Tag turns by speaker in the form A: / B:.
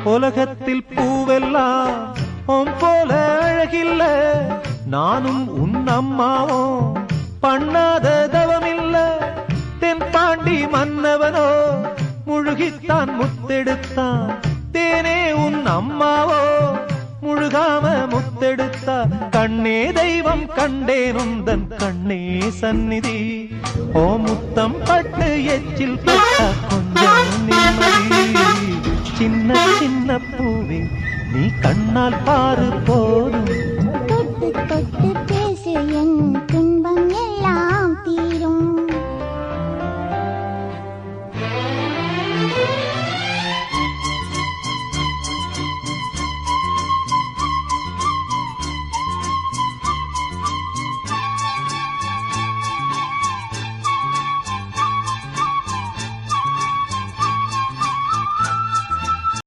A: உலகத்தில் பூவெல்லாம் உன் போல அழகில்ல நானும் உன் அம்மாவும் பண்ணாத தவமில்ல தென்பாண்டி மன்னவனோ முழுகித்தான் முத்தெடுத்தான் தேனே உன் அம்மாவோ முழுகாம முத்தெடுத்தா கண்ணே தெய்வம் கண்டேன் உந்தன் கண்ணே சந்நிதி ஓ முத்தம் பட்டு எச்சில் பட்டா கொஞ்சம் நிம்மதி சின்ன சின்ன பூவே நீ கண்ணால் பாரு போதும்
B: தொட்டு தொட்டு பேசு என் துன்பம் எல்லாம்